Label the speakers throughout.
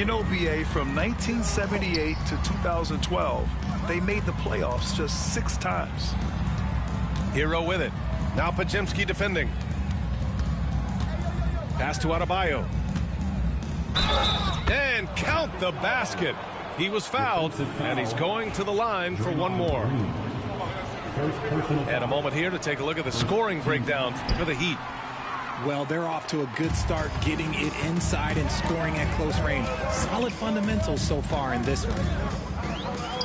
Speaker 1: You know, BA, from 1978 to 2012, they made the playoffs just 6 times.
Speaker 2: Hero with it. Now Pajemski defending. Pass to Adebayo. And count the basket. He was fouled, and he's going to the line for one more. And a moment here to take a look at the scoring breakdown for the Heat.
Speaker 3: Well, they're off to a good start getting it inside and scoring at close range. Solid fundamentals so far in this one.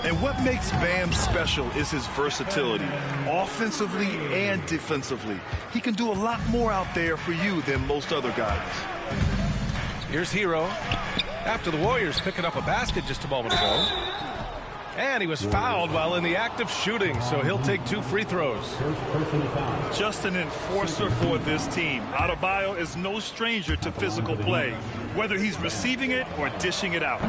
Speaker 1: And what makes Bam special is his versatility, offensively and defensively. He can do a lot more out there for you than most other guys.
Speaker 2: Here's Hero. After the Warriors picking up a basket just a moment ago. And he was fouled while in the act of shooting, so he'll take 2 free throws.
Speaker 1: Just an enforcer for this team. Adebayo is no stranger to physical play, whether he's receiving it or dishing it out.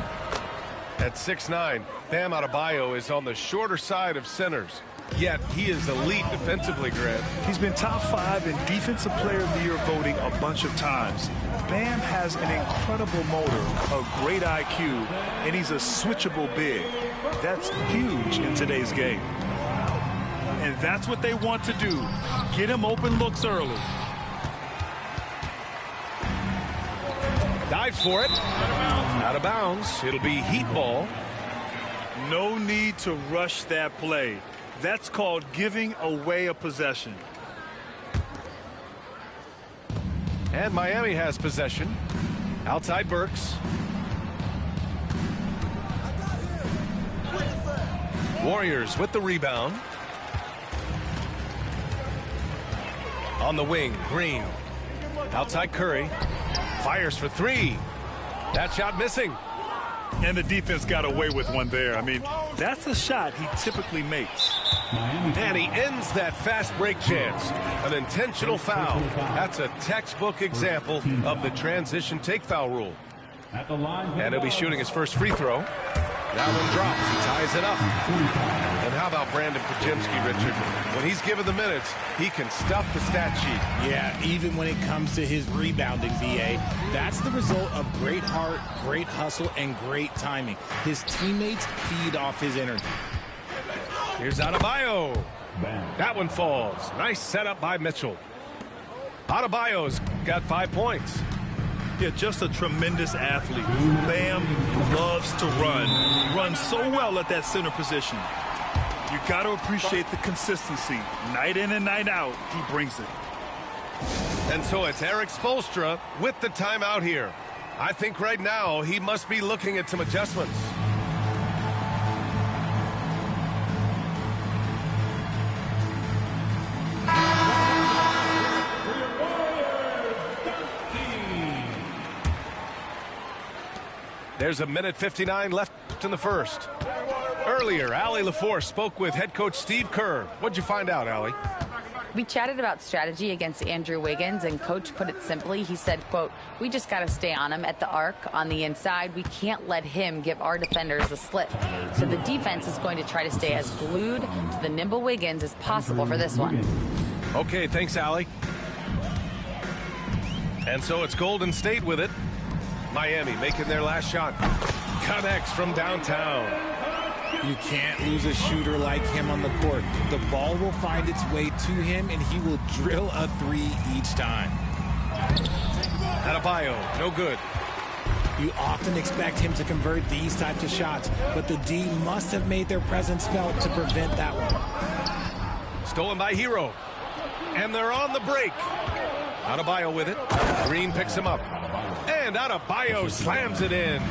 Speaker 2: At 6'9", Bam Adebayo is on the shorter side of centers. Yet he is elite defensively, Grant.
Speaker 1: He's been top 5 in Defensive Player of the Year voting a bunch of times. Bam has an incredible motor, a great IQ, and he's a switchable big. That's huge in today's game. And that's what they want to do. Get him open looks early.
Speaker 2: Dive for it. Out of bounds. It'll be Heat ball.
Speaker 1: No need to rush that play. That's called giving away a possession.
Speaker 2: And Miami has possession. Outside Burks. Warriors with the rebound. On the wing, Green. Outside Curry. Fires for 3. That shot missing.
Speaker 1: And the defense got away with one there. I mean, that's a shot he typically makes.
Speaker 2: And he ends that fast break chance. An intentional foul. That's a textbook example of the transition take foul rule. And he'll be shooting his first free throw. That one drops. He ties it up. And how about Brandon Pajemski, Richard? When he's given the minutes, he can stuff the stat sheet.
Speaker 3: Yeah, even when it comes to his rebounding, VA. That's the result of great heart, great hustle, and great timing. His teammates feed off his energy.
Speaker 2: Here's Adebayo. That one falls. Nice setup by Mitchell. Adebayo's got 5 points.
Speaker 1: Yeah, just a tremendous athlete. Bam loves to run. Runs so well at that center position. You got to appreciate the consistency. Night in and night out, he brings it.
Speaker 2: And so it's Eric Spoelstra with the timeout here. I think right now he must be looking at some adjustments. There's a minute 59 left in the first. Earlier, Allie LaForce spoke with head coach Steve Kerr. What'd you find out, Allie?
Speaker 4: We chatted about strategy against Andrew Wiggins, and coach put it simply. He said, quote, "We just got to stay on him at the arc on the inside. We can't let him give our defenders a slip." So the defense is going to try to stay as glued to the nimble Wiggins as possible for this one.
Speaker 2: Okay, thanks, Allie. And so it's Golden State with it. Miami making their last shot. Connects from downtown.
Speaker 3: You can't lose a shooter like him on the court. The ball will find its way to him, and he will drill a 3 each time.
Speaker 2: Adebayo, no good.
Speaker 3: You often expect him to convert these types of shots, but the D must have made their presence felt to prevent that one.
Speaker 2: Stolen by Hero. And they're on the break. Adebayo with it. Green picks him up. And Adebayo slams it in.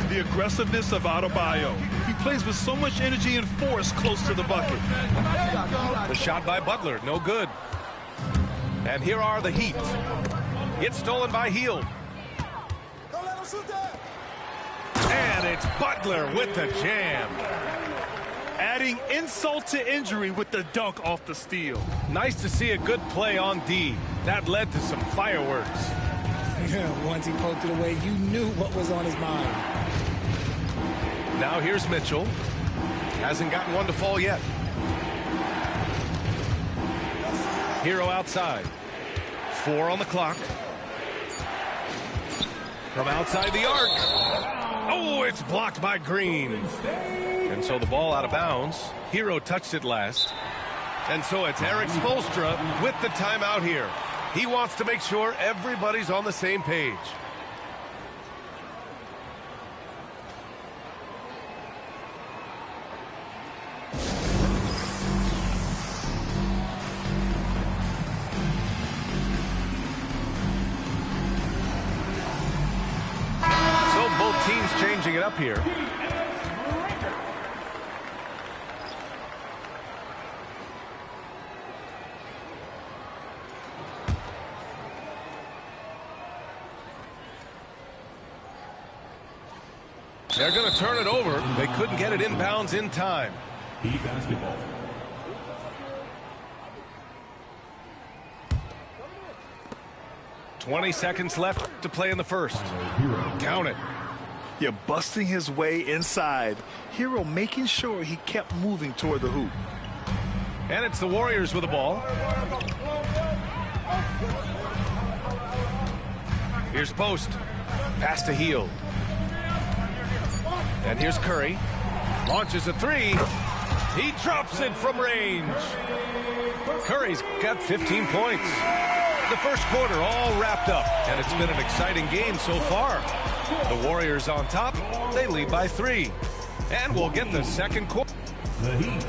Speaker 1: The aggressiveness of Adebayo. He plays with so much energy and force close to the bucket.
Speaker 2: The shot by Butler, no good. And here are the Heat. It's stolen by Hield. And it's Butler with the jam.
Speaker 1: Adding insult to injury with the dunk off the steal.
Speaker 2: Nice to see a good play on D. That led to some fireworks.
Speaker 3: Once he poked it away, you knew what was on his mind.
Speaker 2: Now here's Mitchell. Hasn't gotten one to fall yet. Hero outside. 4 on the clock. From outside the arc. Oh, it's blocked by Green. And so the ball out of bounds. Hero touched it last. And so it's Eric Spoelstra with the timeout here. He wants to make sure everybody's on the same page. So both teams changing it up here. They're going to turn it over. They couldn't get it inbounds in time.
Speaker 5: Basketball.
Speaker 2: .20 seconds left to play in the first. Count it.
Speaker 1: Yeah, busting his way inside. Hero making sure he kept moving toward the hoop.
Speaker 2: And it's the Warriors with the ball. Here's Post. Pass to Hield. And here's Curry. Launches a three. He drops it from range. Curry's got 15 points. The first quarter all wrapped up, and it's been an exciting game so far. The Warriors on top. They lead by 3. And we'll get the second quarter.
Speaker 5: The Heat,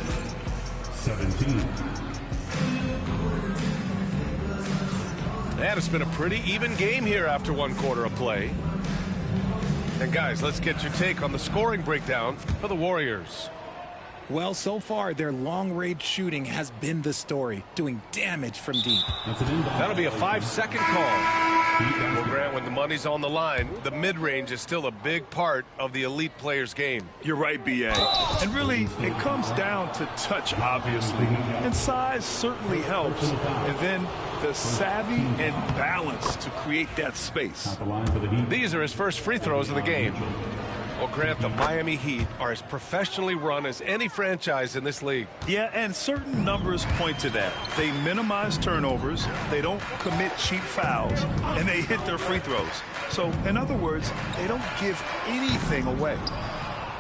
Speaker 5: 17.
Speaker 2: And it's been a pretty even game here after one quarter of play. And guys, let's get your take on the scoring breakdown for the Warriors.
Speaker 3: Well, so far, their long-range shooting has been the story, doing damage from deep.
Speaker 2: That'll be a 5-second call. Well, Grant, when the money's on the line, the mid-range is still a big part of the elite player's game.
Speaker 1: You're right, B.A. And really, it comes down to touch, obviously. And size certainly helps. And then the savvy and balance to create that space.
Speaker 2: These are his first free throws of the game. Well, Grant, the Miami Heat are as professionally run as any franchise in this league.
Speaker 1: Yeah, and certain numbers point to that. They minimize turnovers, they don't commit cheap fouls, and they hit their free throws. So, in other words, they don't give anything away.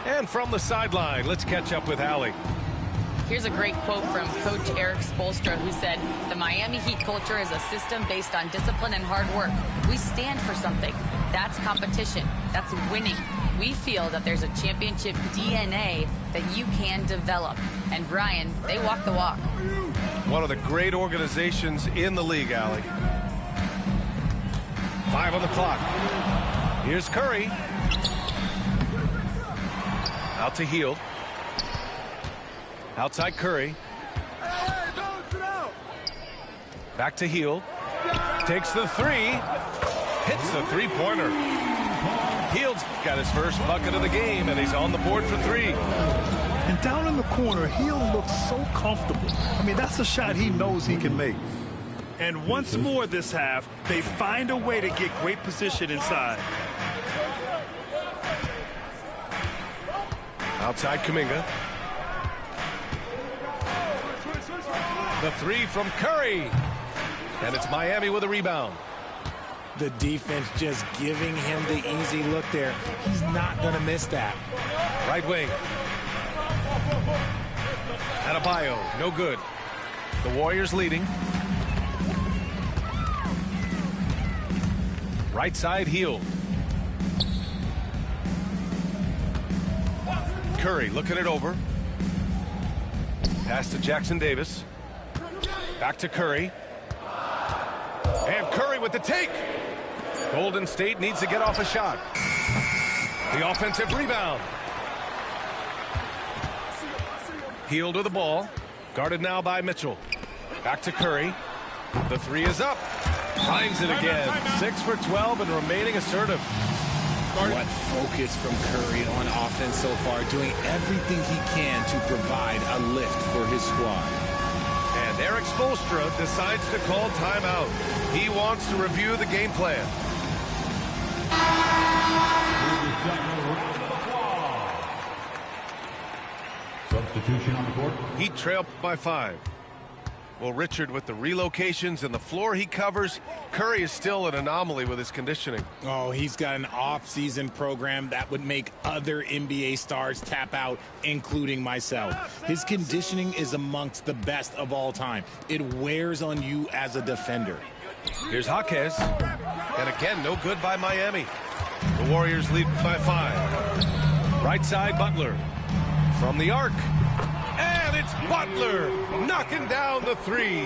Speaker 2: And from the sideline, let's catch up with Allie.
Speaker 4: Here's a great quote from Coach Eric Spoelstra, who said, "The Miami Heat culture is a system based on discipline and hard work. We stand for something. That's competition. That's winning. We feel that there's a championship DNA that you can develop." And Brian, they walk the walk.
Speaker 2: One of the great organizations in the league, Allie. 5 on the clock. Here's Curry. Out to Hield. Outside Curry. Back to Hield. Takes the three. Hits the three-pointer. Hield's got his first bucket of the game, and he's on the board for 3.
Speaker 1: And down in the corner, Hield looks so comfortable. I mean, that's a shot he knows he can make. And once more this half, they find a way to get great position inside.
Speaker 2: Outside Kuminga. The 3 from Curry. And it's Miami with a rebound.
Speaker 3: The defense just giving him the easy look there. He's not going to miss that.
Speaker 2: Right wing. Adebayo, no good. The Warriors leading. Right side, Hield. Curry looking it over. Pass to Jackson Davis. Back to Curry. And Curry with the take. Golden State needs to get off a shot. The offensive rebound. Hield with the ball. Guarded now by Mitchell. Back to Curry. The 3 is up. Finds it again. 6 for 12 and remaining assertive.
Speaker 3: What focus from Curry on offense so far, doing everything he can to provide a lift for his squad.
Speaker 2: And Eric Spoelstra decides to call timeout. He wants to review the game plan.
Speaker 5: Substitution on the court.
Speaker 2: Heat trail by 5. Well, Richard, with the relocations and the floor he covers, Curry is still an anomaly with his conditioning.
Speaker 3: Oh, he's got an off-season program that would make other NBA stars tap out, including myself. His conditioning is amongst the best of all time. It wears on you as a defender.
Speaker 2: Here's Jaquez. And again, no good by Miami. The Warriors lead by 5. Right side, Butler. From the arc. And it's Butler knocking down the 3.